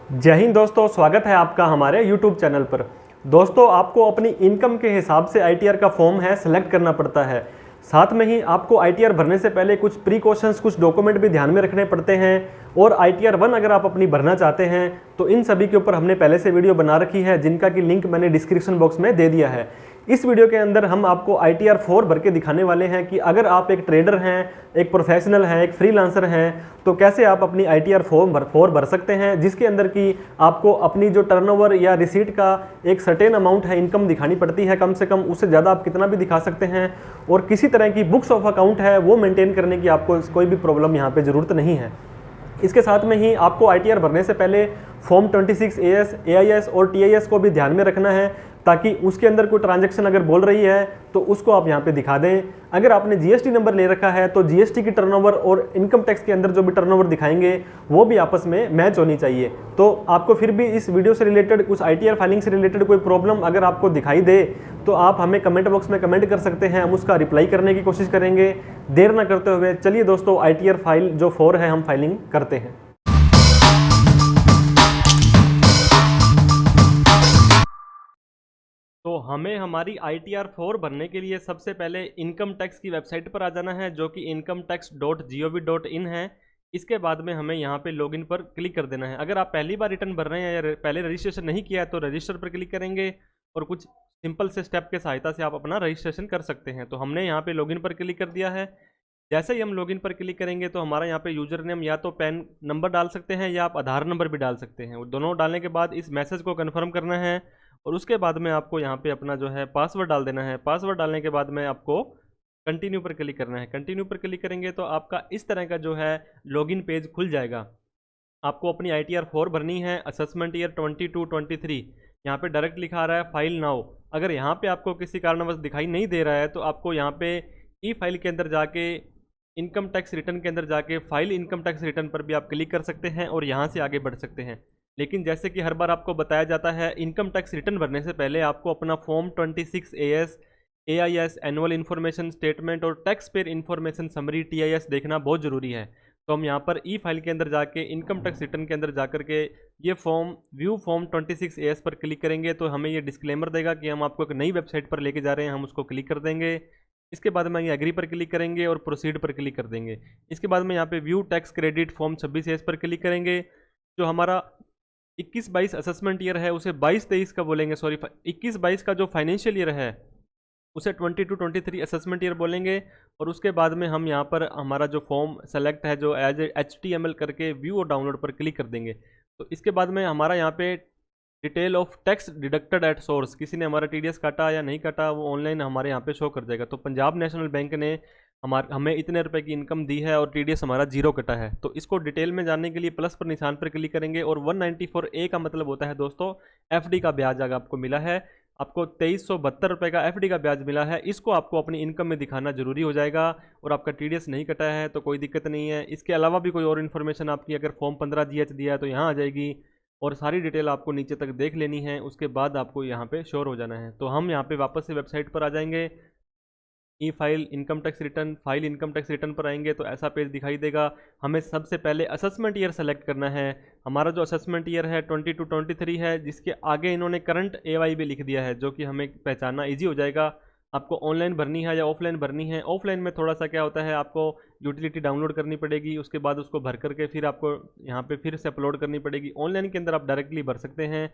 जय हिंद दोस्तों, स्वागत है आपका हमारे YouTube चैनल पर। दोस्तों, आपको अपनी इनकम के हिसाब से ITR का फॉर्म है सेलेक्ट करना पड़ता है। साथ में ही आपको ITR भरने से पहले कुछ प्रीकॉशंस, कुछ डॉक्यूमेंट भी ध्यान में रखने पड़ते हैं। और ITR 1 अगर आप अपनी भरना चाहते हैं तो इन सभी के ऊपर हमने पहले से वीडियो बना रखी है, जिनका कि लिंक मैंने डिस्क्रिप्शन बॉक्स में दे दिया है। इस वीडियो के अंदर हम आपको ITR 4 भर के दिखाने वाले हैं कि अगर आप एक ट्रेडर हैं, एक प्रोफेशनल हैं, एक फ्रीलांसर हैं, तो कैसे आप अपनी ITR फॉर्म भर सकते हैं, जिसके अंदर कि आपको अपनी जो टर्नओवर या रिसीट का एक सर्टेन अमाउंट है, इनकम दिखानी पड़ती है कम से कम, उससे ज़्यादा आप कितना भी दिखा सकते हैं। और किसी तरह की बुक्स ऑफ अकाउंट है वो मेंटेन करने की आपको कोई भी प्रॉब्लम यहाँ पे ज़रूरत नहीं है। इसके साथ में ही आपको ITR भरने से पहले फॉर्म 26 AS, AIS और TIS को भी ध्यान में रखना है, ताकि उसके अंदर कोई ट्रांजैक्शन अगर बोल रही है तो उसको आप यहाँ पे दिखा दें। अगर आपने GST नंबर ले रखा है तो GST की टर्नओवर और इनकम टैक्स के अंदर जो भी टर्नओवर दिखाएंगे वो भी आपस में मैच होनी चाहिए। तो आपको फिर भी इस वीडियो से रिलेटेड, कुछ ITR फाइलिंग से रिलेटेड कोई प्रॉब्लम अगर आपको दिखाई दे तो आप हमें कमेंट बॉक्स में कमेंट कर सकते हैं, हम उसका रिप्लाई करने की कोशिश करेंगे। देर ना करते हुए चलिए दोस्तों, ITR फाइल जो 4 है हम फाइलिंग करते हैं। तो हमें हमारी ITR 4 भरने के लिए सबसे पहले इनकम टैक्स की वेबसाइट पर आ जाना है, जो कि incometax.gov.in है। इसके बाद में हमें यहाँ पे लॉगिन पर क्लिक कर देना है। अगर आप पहली बार रिटर्न भर रहे हैं या पहले रजिस्ट्रेशन नहीं किया है तो रजिस्टर पर क्लिक करेंगे और कुछ सिंपल से स्टेप के सहायता से आप अपना रजिस्ट्रेशन कर सकते हैं। तो हमने यहाँ पे लॉगिन पर क्लिक कर दिया है। जैसे ही हम लॉगिन पर क्लिक करेंगे तो हमारा यहाँ पे यूजर नेम या तो पैन नंबर डाल सकते हैं या आप आधार नंबर भी डाल सकते हैं। और दोनों डालने के बाद इस मैसेज को कन्फर्म करना है और उसके बाद में आपको यहाँ पे अपना जो है पासवर्ड डाल देना है। पासवर्ड डालने के बाद में आपको कंटिन्यू पर क्लिक करना है। कंटिन्यू पर क्लिक करेंगे तो आपका इस तरह का जो है लॉगिन पेज खुल जाएगा। आपको अपनी ITR 4 भरनी है, असेसमेंट ईयर 22-23। यहाँ पे डायरेक्ट लिखा आ रहा है फाइल नाउ। अगर यहाँ पे आपको किसी कारणवश दिखाई नहीं दे रहा है तो आपको यहाँ पे ई फाइल के अंदर जाके इनकम टैक्स रिटर्न के अंदर जाके फाइल इनकम टैक्स रिटर्न पर भी आप क्लिक कर सकते हैं और यहाँ से आगे बढ़ सकते हैं। लेकिन जैसे कि हर बार आपको बताया जाता है, इनकम टैक्स रिटर्न भरने से पहले आपको अपना form 26 AS, AIS annual information statement और tax payer information summary TIS देखना बहुत ज़रूरी है। तो हम यहाँ पर ई फाइल के अंदर जाके इनकम टैक्स रिटर्न के अंदर जाकर के ये फॉर्म व्यू फॉर्म 26 AS पर क्लिक करेंगे तो हमें ये डिस्क्लेमर देगा कि हम आपको एक नई वेबसाइट पर लेके जा रहे हैं। हम उसको क्लिक कर देंगे। इसके बाद में एग्री पर क्लिक करेंगे और प्रोसीड पर क्लिक कर देंगे। इसके बाद में यहाँ पे view tax credit form 26 AS पर क्लिक करेंगे। जो हमारा 21-22 असेसमेंट ईयर है उसे 22-23 का बोलेंगे, सॉरी 21-22 का जो फाइनेंशियल ईयर है उसे 22-23 असेसमेंट ईयर बोलेंगे। और उसके बाद में हम यहाँ पर हमारा जो फॉर्म सेलेक्ट है जो एज HTML करके व्यू और डाउनलोड पर क्लिक कर देंगे। तो इसके बाद में हमारा यहाँ पे detail of tax deducted at source, किसी ने हमारा TDS काटा या नहीं काटा वो ऑनलाइन हमारे यहाँ पे शो कर देगा। तो पंजाब नेशनल बैंक ने हमें इतने रुपए की इनकम दी है और TDS हमारा 0 कटा है। तो इसको डिटेल में जानने के लिए प्लस पर निशान पर क्लिक करेंगे। और 194A का मतलब होता है दोस्तों FD का ब्याज अगर आपको मिला है, आपको 2372 रुपये का FD का ब्याज मिला है, इसको आपको अपनी इनकम में दिखाना जरूरी हो जाएगा। और आपका TDS नहीं कटा है तो कोई दिक्कत नहीं है। इसके अलावा भी कोई और इन्फॉर्मेशन आपकी अगर फॉर्म 15GH दिया है तो यहाँ आ जाएगी और सारी डिटेल आपको नीचे तक देख लेनी है। उसके बाद आपको यहाँ पे श्योर हो जाना है। तो हम यहाँ पे वापस से वेबसाइट पर आ जाएंगे। E file income tax return, file income tax return पर आएंगे तो ऐसा पेज दिखाई देगा। हमें सबसे पहले असेसमेंट ईयर सेलेक्ट करना है। हमारा जो असेसमेंट ईयर है 22-23 है, जिसके आगे इन्होंने करंट AY भी लिख दिया है, जो कि हमें पहचानना ईजी हो जाएगा। आपको ऑनलाइन भरनी है या ऑफलाइन भरनी है। ऑफलाइन में थोड़ा सा क्या होता है, आपको यूटिलिटी डाउनलोड करनी पड़ेगी, उसके बाद उसको भर करके फिर आपको यहाँ पे फिर से अपलोड करनी पड़ेगी। ऑनलाइन के अंदर आप डायरेक्टली भर सकते हैं।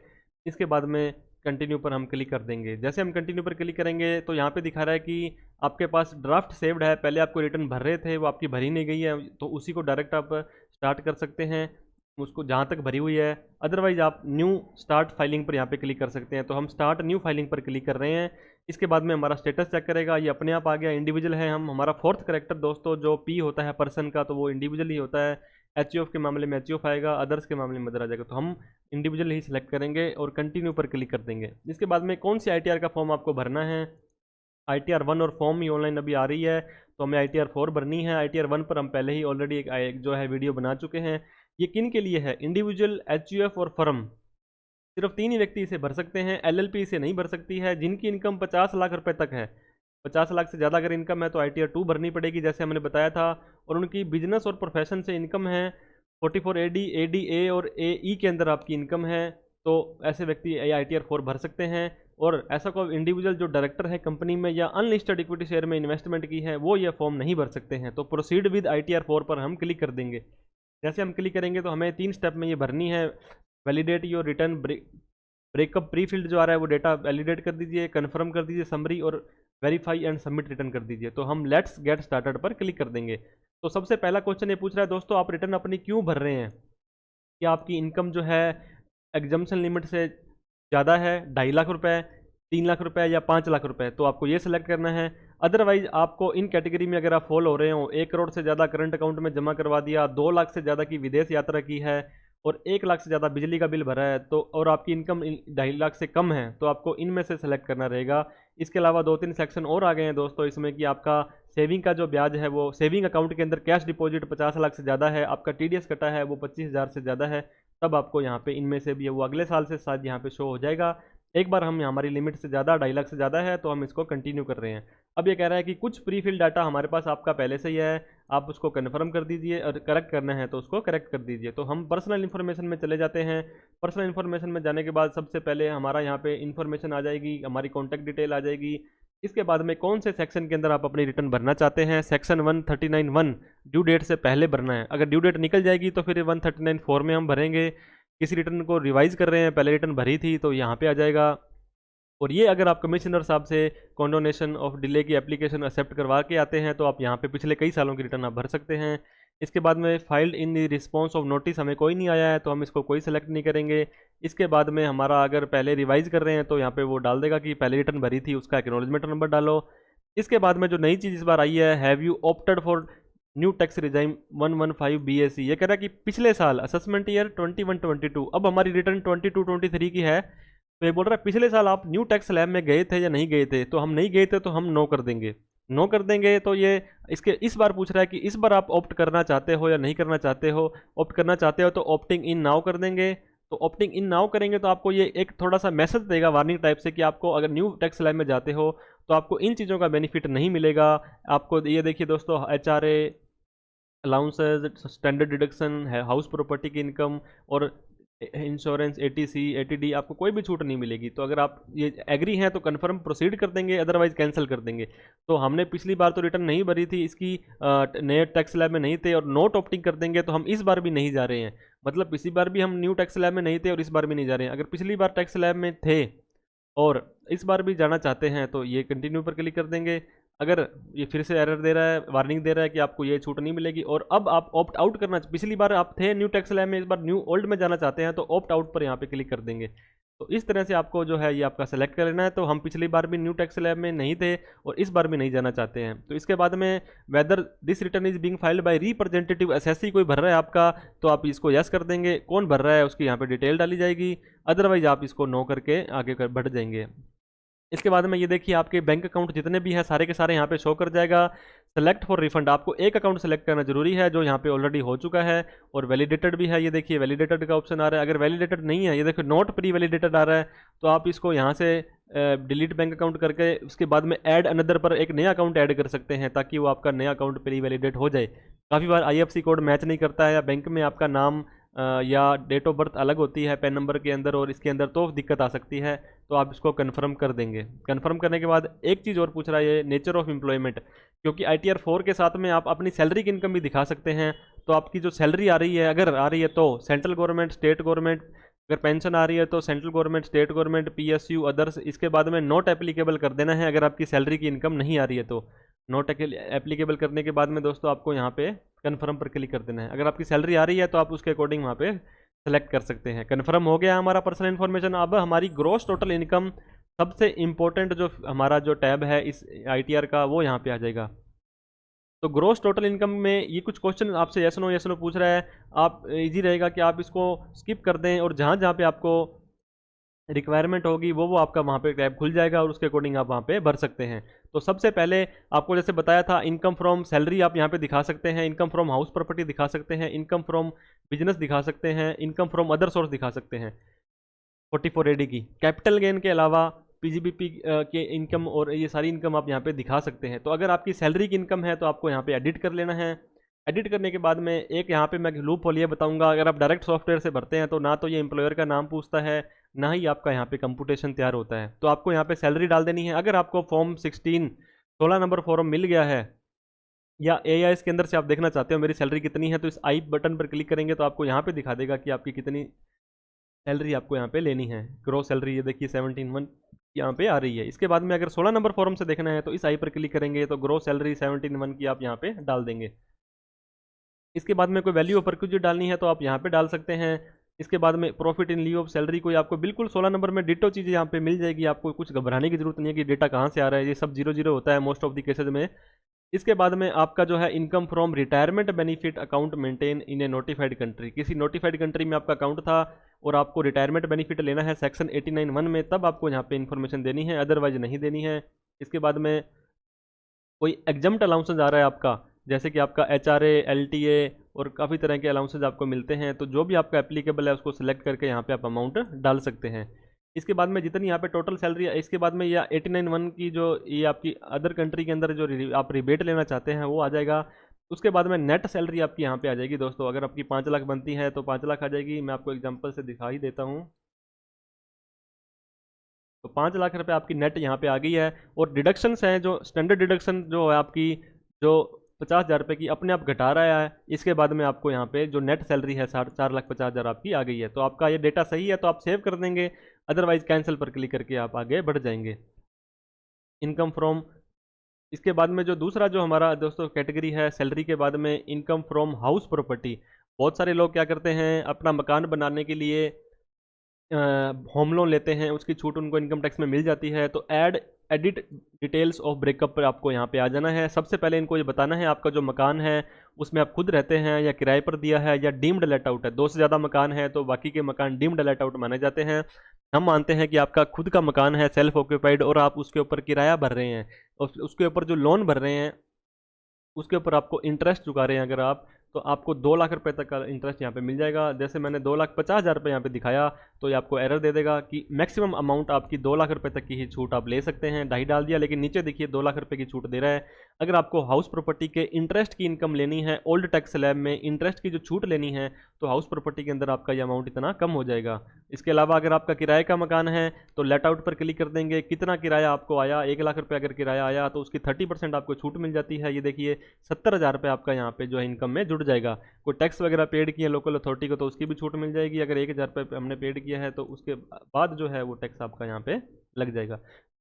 इसके बाद में कंटिन्यू पर हम क्लिक कर देंगे। जैसे हम कंटिन्यू पर क्लिक करेंगे तो यहाँ पे दिखा रहा है कि आपके पास ड्राफ्ट सेव्ड है, पहले आपको रिटर्न भर रहे थे वो आपकी भरी नहीं गई है, तो उसी को डायरेक्ट आप स्टार्ट कर सकते हैं उसको जहाँ तक भरी हुई है। अदरवाइज आप न्यू स्टार्ट फाइलिंग पर यहाँ पे क्लिक कर सकते हैं। तो हम स्टार्ट न्यू फाइलिंग पर क्लिक कर रहे हैं। इसके बाद में हमारा स्टेटस चेक करेगा, ये अपने आप आ गया, इंडिविजुअल है हम। हमारा फोर्थ करेक्टर दोस्तों जो P होता है पर्सन का, तो वो इंडिविजुअल ही होता है। HUF के मामले में HUF आएगा, अदर्स के मामले में अदर आ जाएगा। तो हम इंडिविजुअल ही सिलेक्ट करेंगे और कंटिन्यू पर क्लिक कर देंगे। इसके बाद में कौन सी ITR का फॉर्म आपको भरना है, ITR 1 और फॉर्म ही ऑनलाइन अभी आ रही है, तो हमें ITR 4 भरनी है। ITR 1 पर हम पहले ही ऑलरेडी एक जो है वीडियो बना चुके हैं। ये किन के लिए है, इंडिविजुअल, HUF और फर्म, सिर्फ 3 ही व्यक्ति इसे भर सकते हैं। LLP इसे नहीं भर सकती है। जिनकी इनकम 50 लाख रुपए तक है, 50 लाख से ज़्यादा अगर इनकम है तो ITR 2 भरनी पड़ेगी जैसे हमने बताया था। और उनकी बिजनेस और प्रोफेशन से इनकम है 44 AD A और AE के अंदर आपकी इनकम है तो ऐसे व्यक्ति ITR 4 भर सकते हैं। और ऐसा कोई इंडिविजुअल जो डायरेक्टर है कंपनी में या अनलिस्टेड इक्विटी शेयर में इन्वेस्टमेंट की है वो ये फॉर्म नहीं भर सकते हैं। तो प्रोसीड विद ITR 4 पर हम क्लिक कर देंगे। जैसे हम क्लिक करेंगे तो हमें 3 स्टेप में ये भरनी है। Validate your return breakup pre filled जो आ रहा है वो डेटा वैलिडेट कर दीजिए, कन्फर्म कर दीजिए समरी, और वेरीफाई एंड सबमिट रिटर्न कर दीजिए। तो हम लेट्स गेट स्टार्टेड पर क्लिक कर देंगे। तो सबसे पहला क्वेश्चन ये पूछ रहा है दोस्तों, आप रिटर्न अपनी क्यों भर रहे हैं? कि आपकी इनकम जो है एग्जम्पशन लिमिट से ज़्यादा है, 2.5 लाख रुपए, 3 लाख रुपए या 5 लाख रुपए, तो आपको ये सिलेक्ट करना है। अदरवाइज आपको इन कैटेगरी में अगर आप फॉल हो रहे हो, 1 करोड़ से ज़्यादा करंट अकाउंट में जमा करवा दिया, 2 लाख से ज़्यादा की विदेश यात्रा की है और 1 लाख से ज़्यादा बिजली का बिल भरा है, तो और आपकी इनकम 2.5 लाख से कम है, तो आपको इनमें से सेलेक्ट करना रहेगा। इसके अलावा 2-3 सेक्शन और आ गए हैं दोस्तों इसमें, कि आपका सेविंग का जो ब्याज है वो सेविंग अकाउंट के अंदर कैश डिपॉजिट 50 लाख से ज़्यादा है, आपका TDS कटा है वो 25,000 से ज़्यादा है, तब आपको यहाँ पे इनमें से भी है वो अगले साल से शायद यहाँ पे शो हो जाएगा। एक बार हम हमारी लिमिट से ज़्यादा 2.5 लाख से ज़्यादा है तो हम इसको कंटिन्यू कर रहे हैं। अब ये कह रहा है कि कुछ प्री फिल डाटा हमारे पास आपका पहले से ही है, आप उसको कन्फर्म कर दीजिए, और करेक्ट करना है तो उसको करेक्ट कर दीजिए। तो हम पर्सनल इन्फॉर्मेशन में चले जाते हैं। पर्सनल इन्फॉर्मेशन में जाने के बाद सबसे पहले हमारा यहाँ पे इन्फॉर्मेशन आ जाएगी, हमारी कॉन्टैक्ट डिटेल आ जाएगी। इसके बाद में कौन से सेक्शन के अंदर आप अपनी रिटर्न भरना चाहते हैं, सेक्शन 139(1) ड्यू डेट से पहले भरना है। अगर ड्यू डेट निकल जाएगी तो फिर 139(4) में हम भरेंगे। किसी रिटर्न को रिवाइज कर रहे हैं, पहले रिटर्न भरी थी तो यहाँ पे आ जाएगा। और ये अगर आप कमिश्नर साहब से कॉन्डोनेशन ऑफ डिले की एप्लीकेशन एक्सेप्ट करवा के आते हैं तो आप यहाँ पे पिछले कई सालों की रिटर्न आप भर सकते हैं। इसके बाद में filed in the response of notice हमें कोई नहीं आया है तो हम इसको कोई सेलेक्ट नहीं करेंगे। इसके बाद में हमारा अगर पहले रिवाइज कर रहे हैं तो यहाँ पे वो डाल देगा कि पहले रिटर्न भरी थी, उसका एक्नॉलेजमेंट नंबर डालो। इसके बाद में जो नई चीज़ इस बार आई है, have you opted for new tax regime 115 BAC, ये कह रहा है कि पिछले साल असेसमेंट ईयर 21-22, अब हमारी रिटर्न 22-23 की है, तो ये बोल रहा है पिछले साल आप न्यू टैक्स लैब में गए थे या नहीं गए थे, तो हम नहीं गए थे तो हम नो कर देंगे। नो कर देंगे तो ये इसके इस बार पूछ रहा है कि इस बार आप ऑप्ट करना चाहते हो या नहीं करना चाहते हो। ऑप्ट करना चाहते हो तो ऑप्टिंग इन नाउ कर देंगे। तो ऑप्टिंग इन नाउ करेंगे तो आपको ये एक थोड़ा सा मैसेज देगा वार्निंग टाइप से कि आपको अगर न्यू टैक्स लैब में जाते हो तो आपको इन चीज़ों का बेनिफिट नहीं मिलेगा। आपको ये देखिए दोस्तों, HRA अलाउंसेज, स्टैंडर्ड डिडक्शन है, हाउस प्रॉपर्टी की इनकम और इंश्योरेंस, ATC, ATD, आपको कोई भी छूट नहीं मिलेगी। तो अगर आप ये एग्री हैं तो कंफर्म प्रोसीड कर देंगे, अदरवाइज कैंसिल कर देंगे। तो हमने पिछली बार तो रिटर्न नहीं भरी थी, इसकी नए टैक्स लैब में नहीं थे और नोट ऑप्टिंग कर देंगे तो हम इस बार भी नहीं जा रहे हैं। मतलब पिछली बार भी हम न्यू टैक्स लैब में नहीं थे और इस बार भी नहीं जा रहे हैं। अगर पिछली बार टैक्स लैब में थे और इस बार भी जाना चाहते हैं तो ये कंटिन्यू पर क्लिक कर देंगे। अगर ये फिर से एरर दे रहा है, वार्निंग दे रहा है कि आपको ये छूट नहीं मिलेगी और अब आप ऑप्ट आउट करना, पिछली बार आप थे न्यू टैक्स लैब में, इस बार न्यू ओल्ड में जाना चाहते हैं तो ऑप्ट आउट पर यहाँ पे क्लिक कर देंगे। तो इस तरह से आपको जो है ये आपका सेलेक्ट कर लेना है। तो हम पिछली बार भी न्यू टैक्स लैब में नहीं थे और इस बार भी नहीं जाना चाहते हैं। तो इसके बाद में whether this return is being filed by representative SSC, कोई भर रहा है आपका तो आप इसको यस कर देंगे। कौन भर रहा है उसकी यहाँ पे डिटेल डाली जाएगी, अदरवाइज आप इसको नो करके आगे बढ़ जाएंगे। इसके बाद में ये देखिए आपके बैंक अकाउंट जितने भी हैं सारे के सारे यहाँ पे शो कर जाएगा। सेलेक्ट फॉर रिफंड, आपको एक अकाउंट सेलेक्ट करना जरूरी है जो यहाँ पे ऑलरेडी हो चुका है और वैलिडेटेड भी है। ये देखिए वैलिडेटेड का ऑप्शन आ रहा है। अगर वैलिडेटेड नहीं है, ये देखिए नॉट प्री वैलिडेटेड आ रहा है, तो आप इसको यहाँ से डिलीट बैंक अकाउंट करके उसके बाद में ऐड अनदर पर एक नया अकाउंट ऐड कर सकते हैं ताकि वो आपका नया अकाउंट प्री वैलिडेट हो जाए। काफ़ी बार IFSC कोड मैच नहीं करता है या बैंक में आपका नाम या डेट ऑफ बर्थ अलग होती है पैन नंबर के अंदर और इसके अंदर, तो दिक्कत आ सकती है। तो आप इसको कन्फर्म कर देंगे। कन्फर्म करने के बाद एक चीज़ और पूछ रहा है ये, नेचर ऑफ एम्प्लॉयमेंट, क्योंकि ITR 4 के साथ में आप अपनी सैलरी की इनकम भी दिखा सकते हैं। तो आपकी जो सैलरी आ रही है, अगर आ रही है तो सेंट्रल गवर्नमेंट, स्टेट गवर्नमेंट, अगर पेंशन आ रही है तो central government, state government, PSU, others. इसके बाद में नॉट एप्लीकेबल कर देना है अगर आपकी सैलरी की इनकम नहीं आ रही है तो। नॉट एप्लीकेबल करने के बाद में दोस्तों आपको यहाँ पे कन्फर्म पर क्लिक कर देना है। अगर आपकी सैलरी आ रही है तो आप उसके अकॉर्डिंग वहाँ पे सेलेक्ट कर सकते हैं। कन्फर्म हो गया हमारा पर्सनल इन्फॉर्मेशन। अब हमारी ग्रॉस टोटल इनकम, सबसे इम्पोर्टेंट जो हमारा जो टैब है इस ITR का, वो यहाँ पे आ जाएगा। तो ग्रॉस टोटल इनकम में ये कुछ क्वेश्चन आपसे यस नो पूछ रहा है। आप इजी रहेगा कि आप इसको स्किप कर दें और जहाँ जहाँ पे आपको रिक्वायरमेंट होगी वो आपका वहाँ पे टैब खुल जाएगा और उसके अकॉर्डिंग आप वहाँ पे भर सकते हैं। तो सबसे पहले आपको जैसे बताया था, इनकम फ्रॉम सैलरी आप यहाँ पे दिखा सकते हैं, इनकम फ्रॉम हाउस प्रॉपर्टी दिखा सकते हैं, इनकम फ्रॉम बिजनेस दिखा सकते हैं, इनकम फ्रॉम अदर सोर्स दिखा सकते हैं 44 AD की। कैपिटल गेन के अलावा PGBP के इनकम और ये सारी इनकम आप यहाँ पे दिखा सकते हैं। तो अगर आपकी सैलरी की इनकम है तो आपको यहाँ पे एडिट कर लेना है। एडिट करने के बाद में एक यहाँ पे मैं लूप होल ये बताऊंगा, अगर आप डायरेक्ट सॉफ्टवेयर से भरते हैं तो ना तो ये एम्प्लॉयर का नाम पूछता है, ना ही आपका यहाँ पे कंप्यूटेशन तैयार होता है। तो आपको यहाँ पे सैलरी डाल देनी है। अगर आपको फॉर्म 16 नंबर फॉर्म मिल गया है, या एआईएस के अंदर से आप देखना चाहते हो मेरी सैलरी कितनी है, तो इस आई बटन पर क्लिक करेंगे तो आपको यहाँ पे दिखा देगा कि आपकी कितनी सैलरी आपको यहाँ पे लेनी है। ग्रोस सैलरी ये देखिए 17,1 यहाँ पे आ रही है। इसके बाद में अगर 16 नंबर फॉर्म से देखना है तो इस आई पर क्लिक करेंगे तो ग्रोस सैलरी 17,1 की आप यहाँ पे डाल देंगे। इसके बाद में कोई वैल्यू ऑफ परक्यूज डालनी है तो आप यहाँ पे डाल सकते हैं। इसके बाद में profit in leave of salary कोई आपको बिल्कुल 16 नंबर में डिटो चीज़ें यहाँ पे मिल जाएगी, आपको कुछ घबराने की जरूरत नहीं है कि डेटा कहाँ से आ रहा है, ये सब 0 0 होता है मोस्ट ऑफ द केसेज में। इसके बाद में आपका जो है income from retirement benefit account maintain in A notified country, किसी नोटिफाइड कंट्री में आपका अकाउंट था और आपको रिटायरमेंट बेनिफिट लेना है सेक्शन 89(1) में, तब आपको यहाँ पे इन्फॉर्मेशन देनी है, अदरवाइज नहीं देनी है। इसके बाद में कोई एग्जम्प्ट अलाउंसेज आ रहा है आपका, जैसे कि आपका HRA LTA और काफ़ी तरह के अलाउंसेज आपको मिलते हैं, तो जो भी आपका एप्लीकेबल है उसको सिलेक्ट करके यहाँ पे आप अमाउंट डाल सकते हैं। इसके बाद में जितनी यहाँ पे टोटल सैलरी है, इसके बाद में या 89(1) की जो ये आपकी अदर कंट्री के अंदर जो आप रिबेट लेना चाहते हैं वो आ जाएगा। उसके बाद में नेट सैलरी आपकी यहाँ पे आ जाएगी दोस्तों। अगर आपकी 5 लाख बनती है तो 5 लाख आ जाएगी। मैं आपको एग्जाम्पल से दिखा ही देता हूँ। तो 5 लाख रुपए आपकी नेट यहाँ पे आ गई है। और डिडक्शंस हैं, जो स्टैंडर्ड डिडक्शन जो है आपकी, जो 50,000 रुपये की अपने आप घटा रहा है। इसके बाद में आपको यहाँ पे जो नेट सैलरी है 4,50,000 आपकी आ गई है। तो आपका ये डेटा सही है तो आप सेव कर देंगे, अदरवाइज कैंसिल पर क्लिक करके आप आगे बढ़ जाएंगे। इनकम फ्रॉम, इसके बाद में जो दूसरा जो हमारा दोस्तों कैटेगरी है सैलरी के बाद में, इनकम फ्रॉम हाउस प्रॉपर्टी। बहुत सारे लोग क्या करते हैं, अपना मकान बनाने के लिए होम लोन लेते हैं, उसकी छूट उनको इनकम टैक्स में मिल जाती है। तो एडिट डिटेल्स ऑफ ब्रेकअप पर आपको यहाँ पे आ जाना है। सबसे पहले इनको ये बताना है आपका जो मकान है उसमें आप खुद रहते हैं या किराए पर दिया है या डीम्ड लेट आउट है। 2 से ज़्यादा मकान है तो बाकी के मकान डीम्ड लेट आउट माने जाते हैं। हम मानते हैं कि आपका खुद का मकान है, सेल्फ ऑक्यूपाइड, और आप उसके ऊपर किराया भर रहे हैं और उसके ऊपर जो लोन भर रहे हैं उसके ऊपर आपको इंटरेस्ट चुका रहे हैं अगर आप, तो आपको 2 लाख रुपए तक का इंटरेस्ट यहाँ पे मिल जाएगा। जैसे मैंने 2,50,000 रुपये यहाँ पे दिखाया तो ये आपको एरर दे देगा कि मैक्सिमम अमाउंट आपकी 2 लाख रुपए तक की ही छूट आप ले सकते हैं। ढाई डाल दिया, लेकिन नीचे देखिए 2 लाख रुपए की छूट दे रहा है। अगर आपको हाउस प्रॉपर्टी के इंटरेस्ट की इनकम लेनी है, ओल्ड टैक्स स्लैब में इंटरेस्ट की जो छूट लेनी है, तो हाउस प्रॉपर्टी के अंदर आपका ये अमाउंट इतना कम हो जाएगा। इसके अलावा अगर आपका किराए का मकान है तो लेट आउट पर क्लिक कर देंगे, कितना किराया आपको आया, 1 लाख रुपये अगर किराया आया तो उसकी 30% आपको छूट मिल जाती है। ये देखिए 70,000 रुपये आपका यहाँ पे जो है इनकम में जुड़ जाएगा। कोई टैक्स वगैरह पेड किए लोकल अथॉरिटी को तो उसकी भी छूट मिल जाएगी। अगर 1,000 रुपये हमने पेड किया है तो उसके बाद जो है वो टैक्स आपका यहाँ पे लग जाएगा।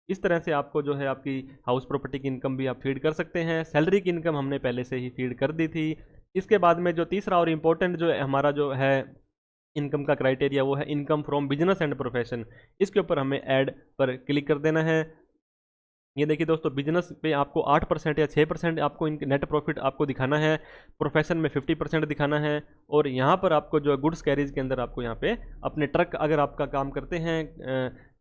इस तरह से आपको जो है आपकी हाउस प्रॉपर्टी की इनकम भी आप फीड कर सकते हैं। सैलरी की इनकम हमने पहले से ही फीड कर दी थी। इसके बाद में जो तीसरा और इम्पोर्टेंट जो है हमारा जो है इनकम का क्राइटेरिया, वो है income from business and profession. इसके ऊपर हमें ऐड पर क्लिक कर देना है। ये देखिए दोस्तों, बिजनेस पे आपको 8% या 6% आपको नेट प्रॉफिट आपको दिखाना है, प्रोफेशन में 50% दिखाना है। और यहाँ पर आपको जो गुड्स कैरीज के अंदर आपको यहाँ पे अपने ट्रक अगर आपका काम करते हैं,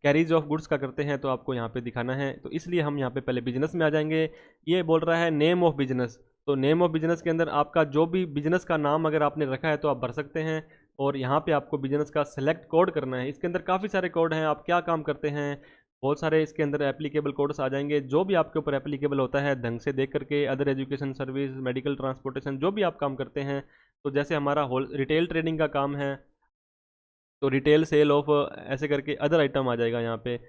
कैरीज ऑफ गुड्स का करते हैं, तो आपको यहाँ पे दिखाना है। तो इसलिए हम यहाँ पे पहले बिजनेस में आ जाएंगे। ये बोल रहा है नेम ऑफ बिजनेस, तो नेम ऑफ बिजनेस के अंदर आपका जो भी बिजनेस का नाम अगर आपने रखा है तो आप भर सकते हैं। और यहाँ पे आपको बिजनेस का सेलेक्ट कोड करना है। इसके अंदर काफ़ी सारे कोड हैं, आप क्या काम करते हैं, बहुत सारे इसके अंदर एप्लीकेबल कोड्स आ जाएंगे। जो भी आपके ऊपर एप्लीकेबल होता है ढंग से देख करके, other education service, medical transportation, जो भी आप काम करते हैं। तो जैसे हमारा होल रिटेल ट्रेडिंग का काम है तो रिटेल सेल ऑफ ऐसे करके अदर आइटम आ जाएगा। यहाँ पे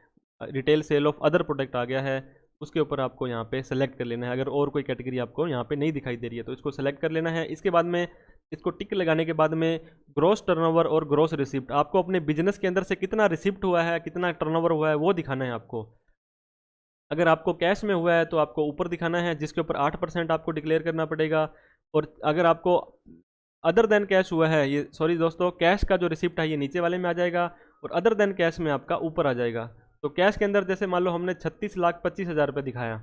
retail sale of other product आ गया है, उसके ऊपर आपको यहाँ पे सेलेक्ट कर लेना है। अगर और कोई कैटेगरी आपको यहाँ पे नहीं दिखाई दे रही है तो इसको सेलेक्ट कर लेना है। इसके बाद में इसको टिक लगाने के बाद में ग्रॉस टर्नओवर और ग्रॉस रिसिप्ट, आपको अपने बिजनेस के अंदर से कितना रिसिप्ट हुआ है, कितना टर्नओवर हुआ है वो दिखाना है आपको। अगर आपको कैश में हुआ है तो आपको ऊपर दिखाना है, जिसके ऊपर 8% आपको डिक्लेयर करना पड़ेगा। और अगर आपको अदर देन कैश हुआ है, ये सॉरी दोस्तों, कैश का जो रिसिप्ट है ये नीचे वाले में आ जाएगा और अदर देन कैश में आपका ऊपर आ जाएगा। तो कैश के अंदर जैसे मान लो हमने 36,25,000 रुपये दिखाया,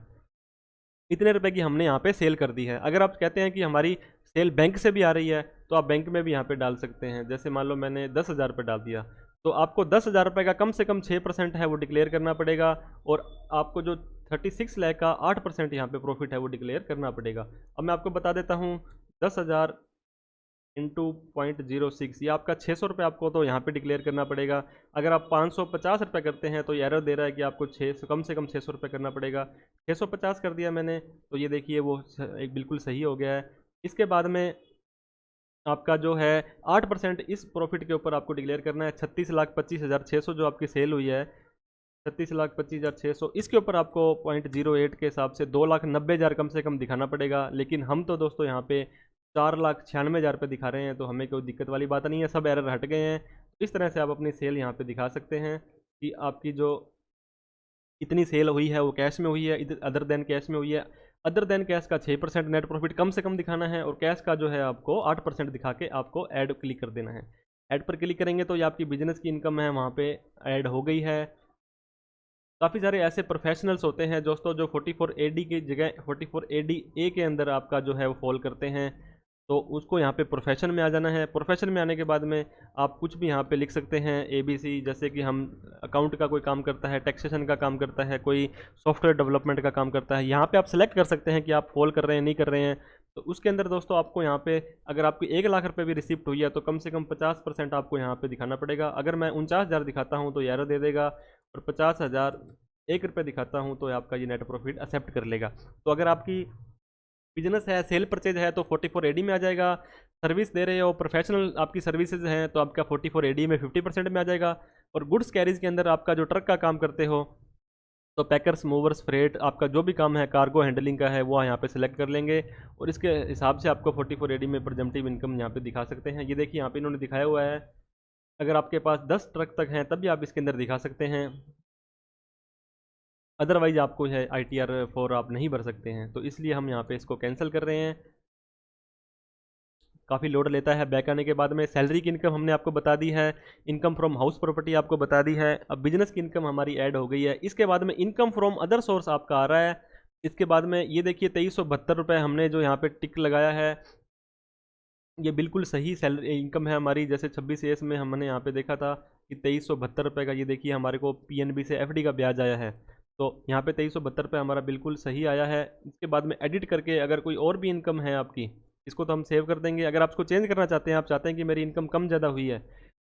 इतने रुपए की हमने यहाँ पे सेल कर दी है। अगर आप कहते हैं कि हमारी सेल बैंक से भी आ रही है तो आप बैंक में भी यहाँ पे डाल सकते हैं। जैसे मान लो मैंने 10,000 रुपये डाल दिया तो आपको 10,000 रुपये का कम से कम 6% है वो डिक्लेयर करना पड़ेगा। और आपको जो 36 लाख का 8% यहाँ पे प्रॉफिट है वो डिक्लेयर करना पड़ेगा। अब मैं आपको बता देता हूँ, 10,000 इंटू 0.06, ये आपका 600 रुपये आपको तो यहाँ पे डिक्लेयर करना पड़ेगा। अगर आप 550 रुपये करते हैं तो ये एरर दे रहा है कि आपको कम से कम 600 रुपये करना पड़ेगा। 650 कर दिया मैंने तो ये देखिए वो एक बिल्कुल सही हो गया है। इसके बाद में आपका जो है 8% इस प्रॉफिट के ऊपर आपको डिक्लेयर करना है। 36,25,600 जो आपकी सेल हुई है, 36,25,600, इसके ऊपर आपको 0.08 के हिसाब से 2,90,000 कम से कम दिखाना पड़ेगा। लेकिन हम तो दोस्तों यहाँ पे 4,96,000 रुपये दिखा रहे हैं, तो हमें कोई दिक्कत वाली बात नहीं है, सब एरर हट गए हैं। इस तरह से आप अपनी सेल यहाँ पे दिखा सकते हैं कि आपकी जो इतनी सेल हुई है वो कैश में हुई है, अदर देन कैश में हुई है। अदर देन कैश का 6% नेट प्रॉफिट कम से कम दिखाना है, और कैश का जो है आपको 8% दिखा के आपको ऐड क्लिक कर देना है। ऐड पर क्लिक करेंगे तो ये आपकी बिजनेस की इनकम है वहाँ पे ऐड हो गई है। काफ़ी सारे ऐसे प्रोफेशनल्स होते हैं दोस्तों जो 44AD की जगह 44AD के अंदर आपका जो है वो फॉल करते हैं, तो उसको यहाँ पे प्रोफेशन में आ जाना है। प्रोफेशन में आने के बाद में आप कुछ भी यहाँ पे लिख सकते हैं ABC, जैसे कि हम अकाउंट का कोई काम करता है, टैक्सेशन का काम करता है, कोई सॉफ्टवेयर डेवलपमेंट का काम करता है। यहाँ पे आप सेलेक्ट कर सकते हैं कि आप फॉल कर रहे हैं नहीं कर रहे हैं। तो उसके अंदर दोस्तों आपको यहाँ पे अगर आपकी 1 लाख रुपये भी रिसिप्ट हुई है तो कम से कम 50% आपको यहाँ पे दिखाना पड़ेगा। अगर मैं 49,000 दिखाता हूँ तो ये एरर दे देगा, और 50,001 रुपये दिखाता हूँ तो आपका ये नेट प्रॉफिट एक्सेप्ट कर लेगा। तो अगर आपकी बिजनेस है, सेल परचेज है, तो 44AD में आ जाएगा। सर्विस दे रहे हो, प्रोफेशनल आपकी सर्विसेज हैं, तो आपका 44AD में 50% में आ जाएगा। और गुड्स कैरीज के अंदर आपका जो ट्रक का काम करते हो, तो पैकर्स, मूवर्स, फ्रेट, आपका जो भी काम है कार्गो हैंडलिंग का है वो यहाँ पे सिलेक्ट कर लेंगे, और इसके हिसाब से आपको 44AD में प्रेजेंटिव इनकम यहाँ पे दिखा सकते हैं। ये देखिए यहाँ पे इन्होंने दिखाया हुआ है, अगर आपके पास 10 ट्रक तक हैं तब भी आप इसके अंदर दिखा सकते हैं, अदरवाइज आपको है ITR 4 आप नहीं भर सकते हैं। तो इसलिए हम यहाँ पे इसको कैंसिल कर रहे हैं। काफ़ी लोड लेता है। बैक आने के बाद में सैलरी की इनकम हमने आपको बता दी है, इनकम फ्रॉम हाउस प्रॉपर्टी आपको बता दी है। अब बिजनेस की इनकम हमारी ऐड हो गई है। इसके बाद में इनकम फ्रॉम अदर सोर्स आपका आ रहा है। इसके बाद में ये देखिए 2372 रुपये हमने जो यहाँ पे टिक लगाया है, ये बिल्कुल सही सैलरी इनकम है हमारी। जैसे 26 में हमने यहाँ पे देखा था कि 2372 रुपये का, ये देखिए हमारे को PNB से FD का ब्याज आया है, तो यहाँ पे 2372 रुपये हमारा बिल्कुल सही आया है। इसके बाद में एडिट करके अगर कोई और भी इनकम है आपकी, इसको तो हम सेव कर देंगे। अगर आप उसको चेंज करना चाहते हैं, आप चाहते हैं कि मेरी इनकम कम ज़्यादा हुई है,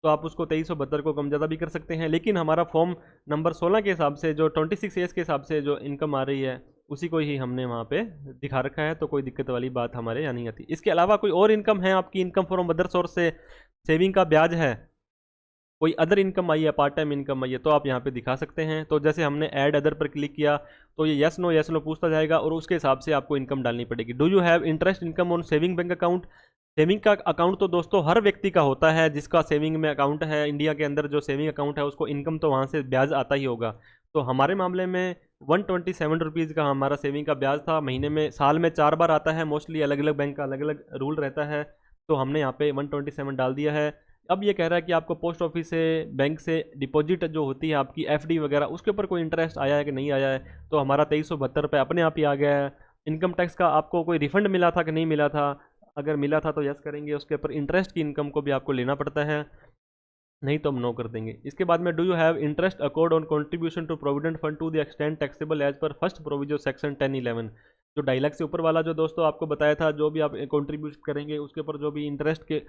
तो आप उसको 2372 को कम ज़्यादा भी कर सकते हैं। लेकिन हमारा फॉर्म नंबर 16 के हिसाब से जो 26 के हिसाब से जो इनकम आ रही है उसी को ही हमने वहाँ पे दिखा रखा है, तो कोई दिक्कत वाली बात हमारे यहाँ नहीं आती। इसके अलावा कोई और इनकम है आपकी, इनकम फ्रॉम अदर सोर्स से सेविंग का ब्याज है, कोई अदर इनकम आई है, पार्ट टाइम इनकम आई है, तो आप यहाँ पे दिखा सकते हैं। तो जैसे हमने ऐड अदर पर क्लिक किया तो ये यस नो पूछता जाएगा, और उसके हिसाब से आपको इनकम डालनी पड़ेगी। Do you have interest income on saving bank account? Saving का अकाउंट तो दोस्तों हर व्यक्ति का होता है, जिसका सेविंग में अकाउंट है इंडिया के अंदर, जो सेविंग अकाउंट है उसको इनकम तो वहाँ से ब्याज आता ही होगा। तो हमारे मामले में 127 रुपीज़ का हमारा सेविंग का ब्याज था। महीने में, साल में 4 बार आता है मोस्टली, अलग अलग बैंक का अलग अलग रूल रहता है, तो हमने यहाँ पे 127 डाल दिया है। अब ये कह रहा है कि आपको पोस्ट ऑफिस से, बैंक से डिपॉजिट जो होती है आपकी FD वगैरह, उसके ऊपर कोई इंटरेस्ट आया है कि नहीं आया है, तो हमारा 2372 रुपये अपने आप ही आ गया है। इनकम टैक्स का आपको कोई रिफंड मिला था कि नहीं मिला था? अगर मिला था तो यस करेंगे, उसके ऊपर इंटरेस्ट की इनकम को भी आपको लेना पड़ता है, नहीं तो हम नो कर देंगे। इसके बाद में do you have interest accrued on contribution to provident fund to the extent taxable as per first provision section 1011, जो 2.5 लाख से ऊपर वाला जो दोस्तों आपको बताया था, जो भी आप कंट्रीब्यूट करेंगे उसके ऊपर जो भी इंटरेस्ट के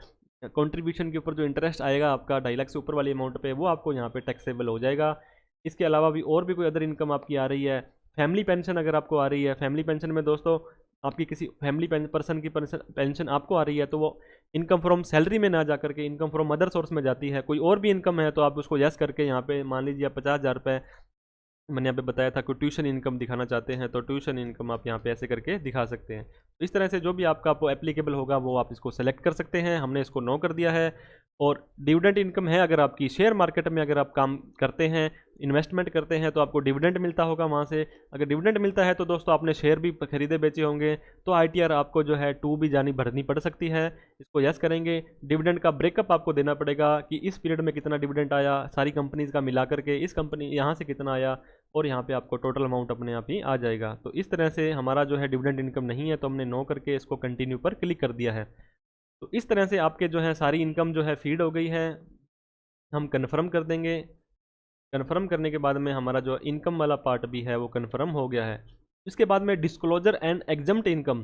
कंट्रीब्यूशन के ऊपर जो इंटरेस्ट आएगा आपका 2.5 लाख से ऊपर वाली अमाउंट पे, वो आपको यहाँ पे टैक्सेबल हो जाएगा। इसके अलावा भी और भी कोई अदर इनकम आपकी आ रही है, फैमिली पेंशन अगर आपको आ रही है, फैमिली पेंशन में दोस्तों आपकी किसी फैमिली पर्सन की पेंशन आपको आ रही है, तो वो इनकम फ्रॉम सैलरी में ना जा करके इनकम फ्रॉम अदर सोर्स में जाती है। कोई और भी इनकम है तो आप उसको यस करके यहाँ पे मान लीजिए 50,000 रुपये मैंने यहाँ पे बताया था, कोई ट्यूशन इनकम दिखाना चाहते हैं तो ट्यूशन इनकम आप यहाँ पे ऐसे करके दिखा सकते हैं। तो इस तरह से जो भी आपका एप्लीकेबल होगा वो आप इसको सेलेक्ट कर सकते हैं। हमने इसको नो कर दिया है। और डिविडेंड इनकम है, अगर आपकी शेयर मार्केट में अगर आप काम करते हैं, इन्वेस्टमेंट करते हैं, तो आपको डिविडेंड मिलता होगा वहाँ से। अगर डिविडेंड मिलता है तो दोस्तों आपने शेयर भी खरीदे बेचे होंगे, तो ITR आपको जो है 2 भी भरनी पड़ सकती है। इसको यस करेंगे। डिविडेंड का ब्रेकअप आपको देना पड़ेगा कि इस पीरियड में कितना डिविडेंड आया, सारी कंपनीज़ का मिला करके इस कंपनी यहाँ से कितना आया, और यहाँ पे आपको टोटल अमाउंट अपने आप ही आ जाएगा। तो इस तरह से हमारा जो है डिविडेंड इनकम नहीं है, तो हमने नो करके इसको कंटिन्यू पर क्लिक कर दिया है। तो इस तरह से आपके जो है सारी इनकम जो है फीड हो गई है। हम कन्फर्म कर देंगे। कन्फर्म करने के बाद में हमारा जो इनकम वाला पार्ट भी है वो कन्फर्म हो गया है। इसके बाद में डिस्क्लोजर एंड एग्जम्प्ट इनकम,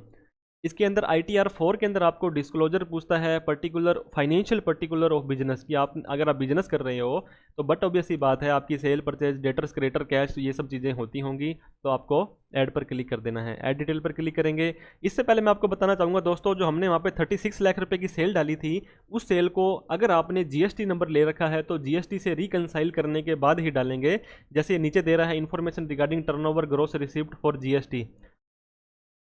इसके अंदर ITR 4 के अंदर आपको डिस्क्लोजर पूछता है particular financial particular of business की, आप अगर आप बिजनेस कर रहे हो तो बट ऑब्वियसली बात है आपकी cell purchase debtors creditor cash ये सब चीज़ें होती होंगी, तो आपको ऐड पर क्लिक कर देना है। ऐड डिटेल पर क्लिक करेंगे। इससे पहले मैं आपको बताना चाहूँगा दोस्तों, जो हमने वहाँ पे 36 लाख रुपए की सेल डाली थी, उस सेल को अगर आपने GST नंबर ले रखा है तो GST से रिकनसाइल करने के बाद ही डालेंगे। जैसे नीचे दे रहा है information regarding turnover gross receipt for GST,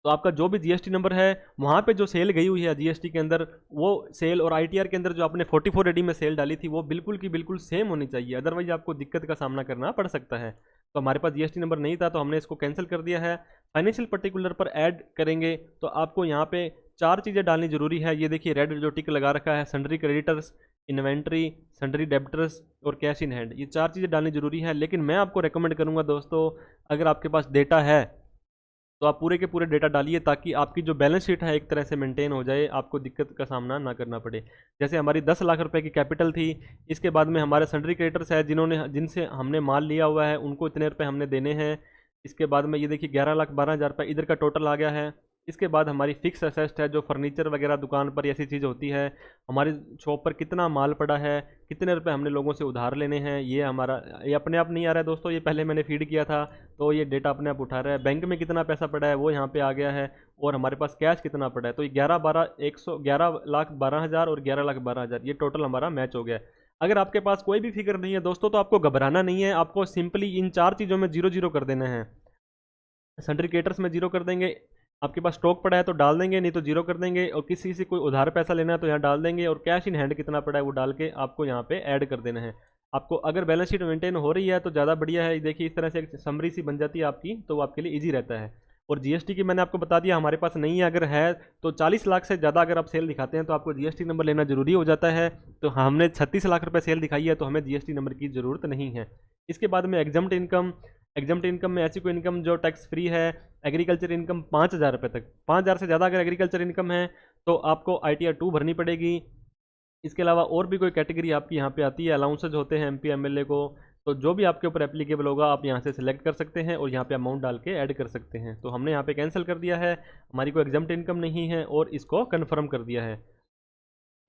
तो आपका जो भी GST नंबर है वहाँ पे जो सेल गई हुई है GST के अंदर, वो सेल और ITR के अंदर जो आपने 44 AD में सेल डाली थी वो बिल्कुल की बिल्कुल सेम होनी चाहिए, अदरवाइज आपको दिक्कत का सामना करना पड़ सकता है। तो हमारे पास GST नंबर नहीं था तो हमने इसको कैंसिल कर दिया है। फाइनेंशियल पर्टिकुलर पर ऐड करेंगे तो आपको यहाँ पे 4 चीज़ें डालनी जरूरी है। ये देखिए रेड जो टिक लगा रखा है, sundry creditors, inventory, sundry debtors और कैश इन हैंड, ये 4 चीज़ें डालनी जरूरी है। लेकिन मैं आपको रेकमेंड करूँगा दोस्तों, अगर आपके पास डेटा है तो आप पूरे के पूरे डेटा डालिए ताकि आपकी जो बैलेंस शीट है एक तरह से मेंटेन हो जाए, आपको दिक्कत का सामना ना करना पड़े। जैसे हमारी 10 लाख रुपए की कैपिटल थी, इसके बाद में हमारे सन्ड्री क्रेडिटर्स है जिनसे हमने माल लिया हुआ है, उनको इतने रुपए हमने देने हैं। इसके बाद में ये देखिए 11,12,000 रुपये इधर का टोटल आ गया है। इसके बाद हमारी फिक्स असेस्ट है, जो फर्नीचर वगैरह दुकान पर ऐसी चीज़ होती है, हमारी शॉप पर कितना माल पड़ा है, कितने रुपए हमने लोगों से उधार लेने हैं, ये हमारा ये अपने आप नहीं आ रहा है दोस्तों, ये पहले मैंने फीड किया था तो ये डेटा अपने आप उठा रहा है। बैंक में कितना पैसा पड़ा है वो यहाँ पे आ गया है, और हमारे पास कैश कितना पड़ा है, तो ये 11,12,000 और 11,12,000 ये टोटल हमारा मैच हो गया है। अगर आपके पास कोई भी फिगर नहीं है दोस्तों तो आपको घबराना नहीं है, आपको सिंपली इन 4 चीज़ों में 0 0 कर देना है। सन्ड्री क्रेडिटर्स में 0 कर देंगे, आपके पास स्टॉक पड़ा है तो डाल देंगे, नहीं तो 0 कर देंगे, और किसी से कोई उधार पैसा लेना है तो यहाँ डाल देंगे, और कैश इन हैंड कितना पड़ा है वो डाल के आपको यहाँ पे ऐड कर देना है। आपको अगर बैलेंस शीट मेंटेन हो रही है तो ज़्यादा बढ़िया है। देखिए इस तरह से एक समरी सी बन जाती है आपकी, तो वो आपके लिए ईजी रहता है। और GST की मैंने आपको बता दिया हमारे पास नहीं है, अगर है तो 40 लाख से ज़्यादा अगर आप सेल दिखाते हैं तो आपको GST नंबर लेना जरूरी हो जाता है। तो हमने 36 लाख रुपये सेल दिखाई है तो हमें GST नंबर की ज़रूरत नहीं है। इसके बाद में एग्जम्प्ट इनकम, एग्जम्प्ट इनकम में ऐसी कोई इनकम जो टैक्स फ्री है। एग्रीकल्चर इनकम 5,000 रुपये तक, 5,000 से ज़्यादा अगर एग्रीकल्चर इनकम है तो आपको ITR 2 भरनी पड़ेगी। इसके अलावा और भी कोई कैटेगरी आपकी यहाँ पे आती है, अलाउंसेज होते हैं MP MLA को, तो जो भी आपके ऊपर एप्लीकेबल होगा आप यहाँ से सिलेक्ट कर सकते हैं और यहाँ पे अमाउंट डाल के ऐड कर सकते हैं। तो हमने यहाँ पे कैंसिल कर दिया है, हमारी कोई एग्जम्प्ट इनकम नहीं है, और इसको कन्फर्म कर दिया है।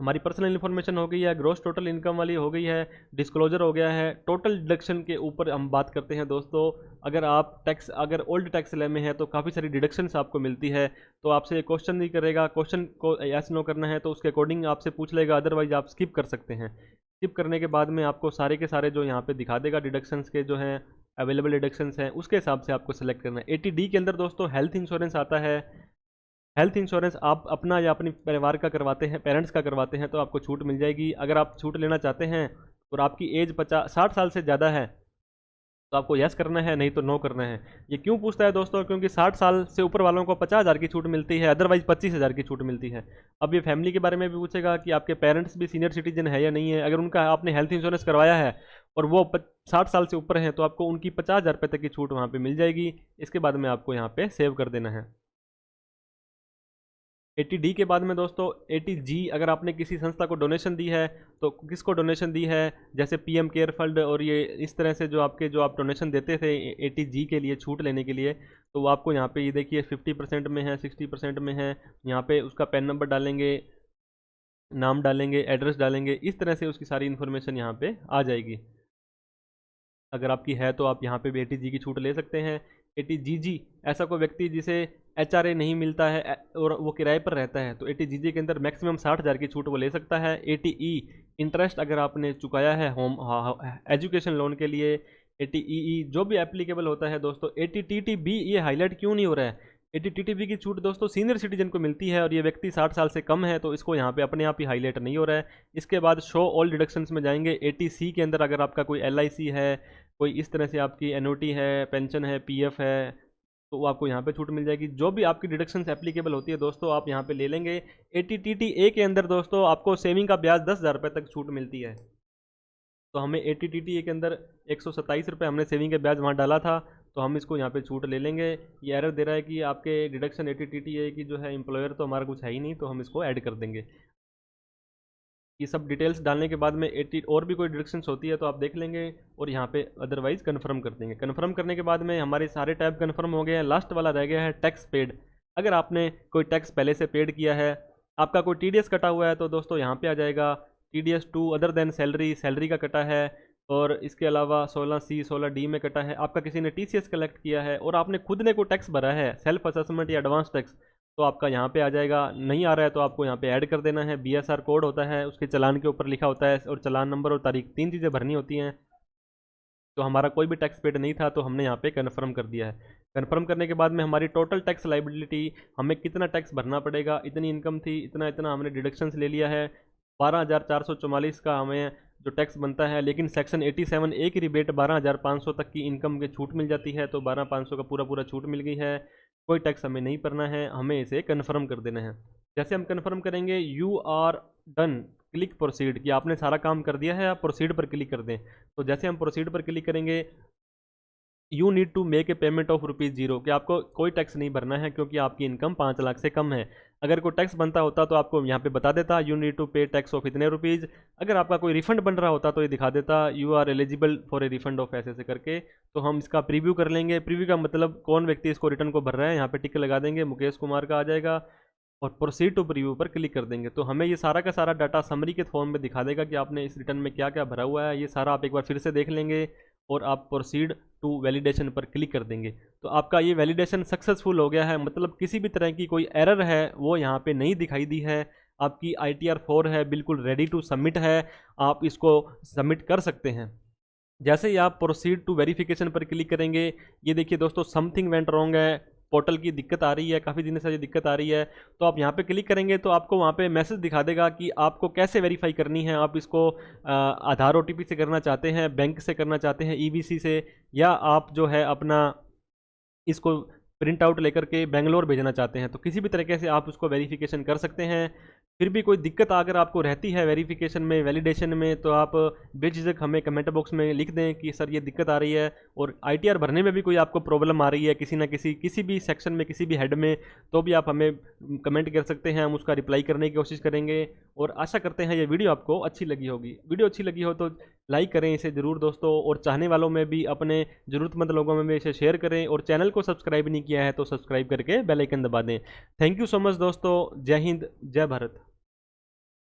हमारी पर्सनल इन्फॉर्मेशन हो गई है, ग्रॉस टोटल इनकम वाली हो गई है, डिस्क्लोजर हो गया है। टोटल डिडक्शन के ऊपर हम बात करते हैं दोस्तों। अगर आप टैक्स अगर ओल्ड टैक्स ले में है तो काफ़ी सारी डिडक्शंस आपको मिलती है, तो आपसे क्वेश्चन नहीं करेगा, क्वेश्चन को यस नो करना है तो उसके अकॉर्डिंग आपसे पूछ लेगा, अदरवाइज आप स्किप कर सकते हैं। स्किप करने के बाद में आपको सारे के सारे जो यहाँ पे दिखा देगा डिडक्शंस के जो हैं अवेलेबल डिडक्शंस हैं, उसके हिसाब से आपको सेलेक्ट करना है। 80D के अंदर दोस्तों हेल्थ इंश्योरेंस आता है। हेल्थ इंश्योरेंस आप अपना या अपने परिवार का करवाते हैं, पेरेंट्स का करवाते हैं तो आपको छूट मिल जाएगी। अगर आप छूट लेना चाहते हैं और आपकी एज 60 साल से ज़्यादा है तो आपको यस करना है, नहीं तो नो करना है। ये क्यों पूछता है दोस्तों, क्योंकि 60 साल से ऊपर वालों को 50,000 की छूट मिलती है, अदरवाइज 25,000 की छूट मिलती है। अब ये फैमिली के बारे में भी पूछेगा कि आपके पेरेंट्स भी सीनियर सिटीजन है या नहीं है। अगर उनका आपने हेल्थ इंश्योरेंस करवाया है और वो 60 साल से ऊपर हैं तो आपको उनकी 50,000 रुपये तक की छूट वहाँ पर मिल जाएगी। इसके बाद में आपको यहाँ पर सेव कर देना है। 80D के बाद में दोस्तों 80G, अगर आपने किसी संस्था को डोनेशन दी है तो किसको डोनेशन दी है, जैसे PM केयर फंड और ये इस तरह से जो आप डोनेशन देते थे 80G के लिए छूट लेने के लिए, तो वो आपको यहाँ पे ये देखिए 50% में है, 60% में है। यहाँ पे उसका पैन नंबर डालेंगे, नाम डालेंगे, एड्रेस डालेंगे, इस तरह से उसकी सारी इन्फॉर्मेशन यहाँ पे आ जाएगी। अगर आपकी है तो आप यहाँ पे भी 80G की छूट ले सकते हैं। 80GG, ऐसा कोई व्यक्ति जिसे HRA नहीं मिलता है और वो किराए पर रहता है तो 80GG के अंदर मैक्सिमम 60,000 की छूट वो ले सकता है। 80E, इंटरेस्ट अगर आपने चुकाया है होम एजुकेशन लोन के लिए। 80EE जो भी एप्लीकेबल होता है दोस्तों। 80TTB, ये हाईलाइट क्यों नहीं हो रहा है, 80TTB की छूट दोस्तों सीनियर सिटीजन को मिलती है और ये व्यक्ति 60 साल से कम है तो इसको यहाँ पे अपने आप ही हाईलाइट नहीं हो रहा है। इसके बाद शो ऑल डिडक्शंस में जाएंगे। 80C के अंदर अगर आपका कोई LIC है, कोई इस तरह से आपकी एनओटी है, पेंशन है, PF है, तो वो आपको यहाँ पे छूट मिल जाएगी। जो भी आपकी डिडक्शंस एप्लीकेबल होती है दोस्तों आप यहाँ पे ले लेंगे। 80TTA के अंदर दोस्तों आपको सेविंग का ब्याज 10,000 रुपये तक छूट मिलती है, तो हमें 80TTA के अंदर 127 रुपये हमने सेविंग के ब्याज वहाँ डाला था, तो हम इसको यहाँ पे छूट ले लेंगे। ये एरर दे रहा है कि आपके डिडक्शन 80TTA की जो है एम्प्लॉयर तो हमारा कुछ है ही नहीं, तो हम इसको ऐड कर देंगे। ये सब डिटेल्स डालने के बाद में 80 और भी कोई डिडक्शंस होती है तो आप देख लेंगे और यहाँ पे अदरवाइज कन्फर्म कर देंगे। कन्फर्म करने के बाद में हमारे सारे टैब कन्फर्म हो गए हैं। लास्ट वाला रह गया है टैक्स पेड। अगर आपने कोई टैक्स पहले से पेड किया है, आपका कोई TDS कटा हुआ है, तो दोस्तों यहाँ पे आ जाएगा TDS to other than salary, salary का कटा है, और इसके अलावा 16C 16D में कटा है, आपका किसी ने TCS कलेक्ट किया है और आपने खुद ने कोई टैक्स भरा है, सेल्फ असेसमेंट या एडवांस टैक्स, तो आपका यहाँ पे आ जाएगा। नहीं आ रहा है तो आपको यहाँ पे ऐड कर देना है। BSR कोड होता है, उसके चालान के ऊपर लिखा होता है, और चालान नंबर और तारीख, 3 चीज़ें भरनी होती हैं। तो हमारा कोई भी टैक्स पेड नहीं था, तो हमने यहाँ पे कन्फर्म कर दिया है। कन्फर्म करने के बाद में हमारी टोटल टैक्स लाइबिलिटी, हमें कितना टैक्स भरना पड़ेगा, इतनी इनकम थी, इतना इतना हमने डिडक्शंस ले लिया है, 12,444 का हमें जो टैक्स बनता है। लेकिन सेक्शन 87 ए की रिबेट 12,500 तक की इनकम के छूट मिल जाती है, तो 12,500 का पूरा पूरा छूट मिल गई है। कोई टैक्स हमें नहीं भरना है, हमें इसे कन्फर्म कर देना है। जैसे हम कन्फर्म करेंगे, you are done, click proceed, कि आपने सारा काम कर दिया है, आप प्रोसीड पर क्लिक कर दें। तो जैसे हम प्रोसीड पर क्लिक करेंगे, you need to make a payment of ₹0, कि आपको कोई टैक्स नहीं भरना है क्योंकि आपकी इनकम 5 लाख से कम है। अगर कोई टैक्स बनता होता तो आपको यहाँ पे बता देता यू नीड टू पे टैक्स ऑफ इतने रुपीज़। अगर आपका कोई रिफंड बन रहा होता तो ये दिखा देता you are eligible for a refund of ऐसे ऐसे करके। तो हम इसका प्रीव्यू कर लेंगे। प्रीव्यू का मतलब कौन व्यक्ति इसको रिटर्न को भर रहा है, यहाँ पे टिक लगा देंगे, मुकेश कुमार का आ जाएगा, और प्रोसीड टू प्रीव्यू पर क्लिक कर देंगे। तो हमें ये सारा का सारा डाटा समरी के फॉर्म में दिखा देगा कि आपने इस रिटर्न में क्या क्या भरा हुआ है। ये सारा आप एक बार फिर से देख लेंगे और आप प्रोसीड टू वैलिडेशन पर क्लिक कर देंगे। तो आपका ये वैलिडेशन सक्सेसफुल हो गया है, मतलब किसी भी तरह की कोई एरर है वो यहाँ पे नहीं दिखाई दी है। आपकी ITR 4 है, बिल्कुल रेडी टू सबमिट है, आप इसको सबमिट कर सकते हैं। जैसे ही आप प्रोसीड टू वेरिफिकेशन पर क्लिक करेंगे, ये देखिए दोस्तों, समथिंग वेंट रॉन्ग है, पोर्टल की दिक्कत आ रही है, काफ़ी दिनों से ये दिक्कत आ रही है। तो आप यहाँ पे क्लिक करेंगे तो आपको वहाँ पे मैसेज दिखा देगा कि आपको कैसे वेरीफाई करनी है। आप इसको आधार OTP से करना चाहते हैं, बैंक से करना चाहते हैं, EBC से, या आप जो है अपना इसको प्रिंट आउट लेकर के बेंगलोर भेजना चाहते हैं, तो किसी भी तरीके से आप उसको वेरिफिकेशन कर सकते हैं। फिर भी कोई दिक्कत अगर आपको रहती है वेरिफिकेशन में, वैलिडेशन में, तो आप बेझिझक हमें कमेंट बॉक्स में लिख दें कि सर ये दिक्कत आ रही है। और ITR भरने में भी कोई आपको प्रॉब्लम आ रही है किसी ना किसी भी सेक्शन में, किसी भी हेड में, तो भी आप हमें कमेंट कर सकते हैं, हम उसका रिप्लाई करने की कोशिश करेंगे। और आशा करते हैं ये वीडियो आपको अच्छी लगी होगी। वीडियो अच्छी लगी हो तो लाइक करें इसे ज़रूर दोस्तों, और चाहने वालों में भी, अपने ज़रूरतमंद लोगों में भी इसे शेयर करें, और चैनल को सब्सक्राइब नहीं किया है तो सब्सक्राइब करके बेल आइकन दबा दें। थैंक यू सो मच दोस्तों। जय हिंद, जय भारत।